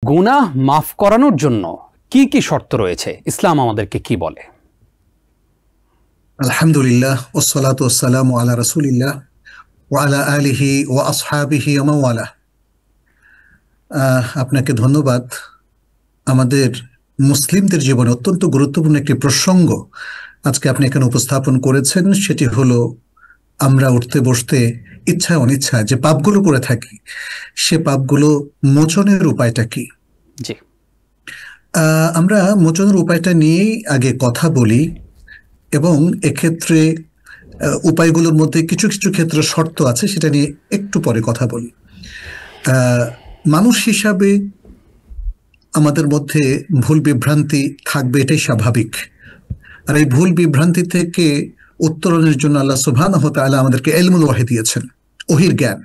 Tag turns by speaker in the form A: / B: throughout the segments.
A: গুনাহ মাফ করানোর জন্য কি কি শর্ত রয়েছে, ইসলাম আমাদেরকে কি বলে?
B: আলহামদুলিল্লাহ ওয়াসসালাতু ওয়াসসালামু আলা রাসূলিল্লাহ ওয়া আলা আলিহি ওয়া আসহাবিহি ওয়া মান ওয়ালা। আপনাকে ধন্যবাদ। আমাদের মুসলিমদের জীবনে অত্যন্ত গুরুত্বপূর্ণ একটি প্রসঙ্গ আজকে আপনি এখানে উপস্থাপন করেছেন। সেটি হলো আমরা উঠতে বসতে ইচ্ছায় অনিচ্ছায় যে পাপগুলো করে থাকি, সে পাপগুলো মোচনের উপায়টা কি?
A: জি,
B: আমরা মোচনের উপায়টা নিয়েই আগে কথা বলি এবং এক্ষেত্রে উপায়গুলোর মধ্যে কিছু কিছু ক্ষেত্রে শর্ত আছে, সেটা নিয়ে একটু পরে কথা বলি। মানুষ হিসাবে আমাদের মধ্যে ভুল বিভ্রান্তি থাকবে, এটাই স্বাভাবিক। আর এই ভুল বিভ্রান্তি থেকে উত্তরণের জন্য আল্লাহ সুবহানাহু ওয়া তাআলা আমাদেরকে ইলমুল ওয়াহী দিয়েছেন, ওহীর জ্ঞান,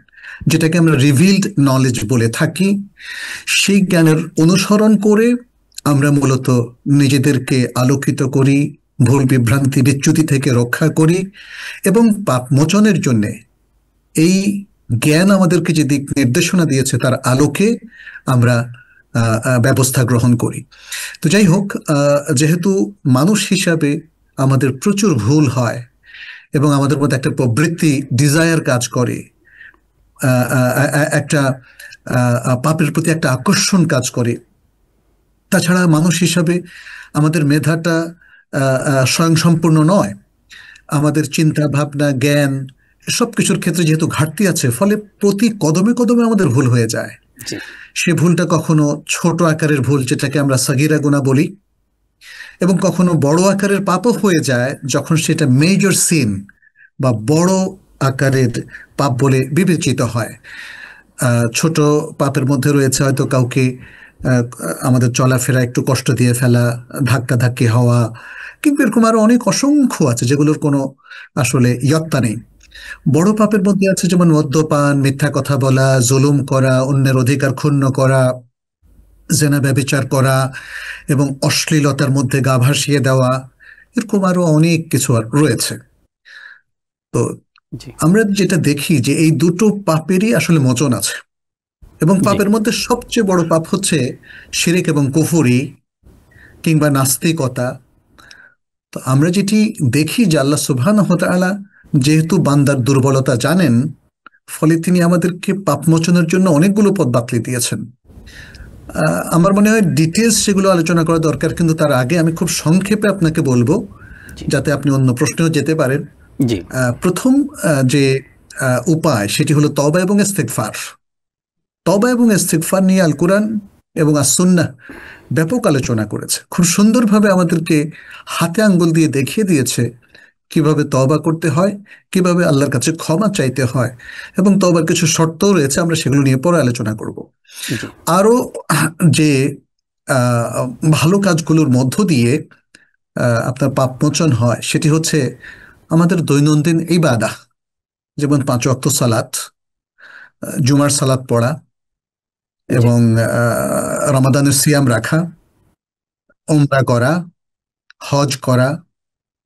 B: যেটাকে আমরা রিভিলড নলেজ বলে থাকি। সেই জ্ঞানের অনুসরণ করে আমরা মূলত নিজেদেরকে আলোকিত করি, ভুল বিভ্রান্তি বিচ্যুতি থেকে রক্ষা করি এবং পাপ মোচনের জন্যে এই জ্ঞান আমাদেরকে যে দিক নির্দেশনা দিয়েছে তার আলোকে আমরা ব্যবস্থা গ্রহণ করি। তো যাই হোক, যেহেতু মানুষ হিসাবে আমাদের প্রচুর ভুল হয় এবং আমাদের মধ্যে একটা প্রবৃত্তি, ডিজায়ার কাজ করে, একটা পাপের প্রতি একটা আকর্ষণ কাজ করে। তাছাড়া মানুষ হিসাবে আমাদের মেধাটা স্বয়ংসম্পূর্ণ নয়। আমাদের চিন্তা ভাবনা, জ্ঞান, সব কিছুর ক্ষেত্রে যেহেতু ঘাটতি আছে, ফলে প্রতি কদমে কদমে আমাদের ভুল হয়ে যায়। সে ভুলটা কখনো ছোট আকারের ভুল, যেটাকে আমরা সাগীরা গুনাহ বলি, এবং কখনো বড় আকারের পাপও হয়ে যায় যখন সেটা মেজর সিন বা বড় আকারের পাপ বলে বিবেচিত হয়। ছোট পাপের মধ্যে রয়েছে হয়তো কাউকে আমাদের চলাফেরা একটু কষ্ট দিয়ে ফেলা, ধাক্কাধাক্কি হওয়া, কিন্তু এরকম আরো অনেক অসংখ্য আছে যেগুলোর কোনো আসলে ইয়ত্তা নেই। বড় পাপের মধ্যে আছে যেমন মদ্যপান, মিথ্যা কথা বলা, জুলুম করা, অন্যের অধিকার ক্ষুণ্ণ করা, জেনা ব্যভিচার করা এবং অশ্লীলতার মধ্যে গা ভাসিয়ে দেওয়া, এরকম আরো অনেক কিছু রয়েছে। তো আমরা যেটা দেখি যে এই দুটো পাপেরই আসলে মোচন আছে, এবং পাপের মধ্যে সবচেয়ে বড় পাপ হচ্ছে শিরক এবং কুফরি কিংবা নাস্তিকতা। তো আমরা যেটি দেখি যে আল্লাহ সুবহানাহু ওয়া তাআলা যেহেতু বান্দার দুর্বলতা জানেন, ফলে তিনি আমাদেরকে পাপ মোচনের জন্য অনেকগুলো পথ বাতলে দিয়েছেন। আমার মনে হয় ডিটেলস সেগুলো আলোচনা করা দরকার, কিন্তু তার আগে আমি খুব সংক্ষেপে আপনাকে বলবো যাতে আপনি অন্য প্রশ্নেও যেতে পারেন। প্রথম যে উপায় সেটি হলো তওবা এবং ইস্তিগফার। তওবা এবং ইস্তিগফার নিয়ে আল কুরআন এবং আস সুন্নাহ ব্যাপক আলোচনা করেছে, খুব সুন্দরভাবে আমাদেরকে হাতে আঙ্গুল দিয়ে দেখিয়ে দিয়েছে কিভাবে তওবা করতে হয়, কিভাবে আল্লাহর কাছে ক্ষমা চাইতে হয়, এবং তওবার কিছু শর্তও রয়েছে, আমরা সেগুলো নিয়ে পরে আলোচনা করব। আরো যে ভালো কাজগুলোর মধ্য দিয়ে আপনার পাপ মোচন হয় সেটি হচ্ছে আমাদের দৈনন্দিন ইবাদাহ, যেমন 5 ওয়াক্ত সালাত, জুমার সালাত পড়া এবং রমাদানের সিয়াম রাখা, উমরা করা, হজ করা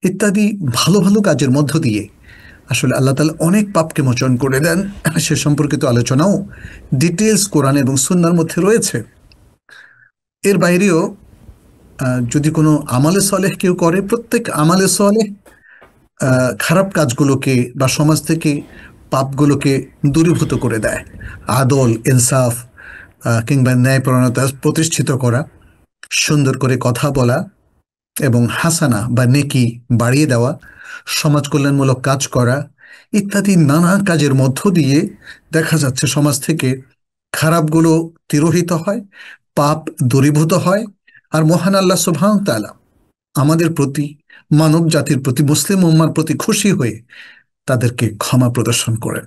B: ইত্যাদি ভালো ভালো কাজের মধ্য দিয়ে আসলে আল্লাহ তাআলা অনেক পাপকে মোচন করে দেন। সে সম্পর্কিত আলোচনাও ডিটেলস কোরআন এবং সুন্নাহর মধ্যে রয়েছে। এর বাইরেও যদি কোনো আমালে সালেহ কেউ করে, প্রত্যেক আমালে সালেহ খারাপ কাজগুলোকে বা সমাজ থেকে পাপগুলোকে দূরীভূত করে দেয়। আদল, ইনসাফ কিংবা ন্যায়পরায়ণতা প্রতিষ্ঠিত করা, সুন্দর করে কথা বলা এবং হাসানা বা নেকি বাড়িয়ে দেওয়া, সমাজ কল্যাণমূলক কাজ করা ইত্যাদি নানা কাজের মধ্য দিয়ে দেখা যাচ্ছে সমাজ থেকে খারাপগুলো তিরোহিত হয়, পাপ দূরীভূত হয়, আর মহান আল্লাহ সুবহানাহু ওয়া তাআলা আমাদের প্রতি, মানব জাতির প্রতি, মুসলিম উম্মার প্রতি খুশি হয়ে তাদেরকে ক্ষমা প্রদর্শন করেন।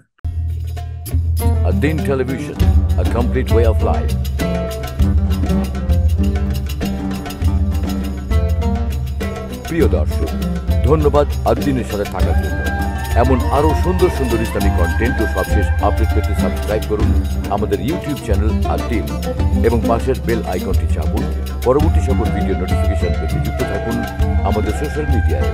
C: Ad-Din Television, a complete way of life. প্রিয় দর্শক, ধন্যবাদ ad-Din-এর সাথে থাকার জন্য। এমন আরো সুন্দর সুন্দর ইসলামিক কন্টেন্ট ও সবশেষ আপডেট পেতে সাবস্ক্রাইব করুন আমাদের ইউটিউব চ্যানেল ad-Din এবং পাশের বেল আইকনটি চাপুন। পরবর্তী সকল ভিডিও নোটিফিকেশন পেতে যুক্ত থাকুন আমাদের সোশ্যাল মিডিয়ায়।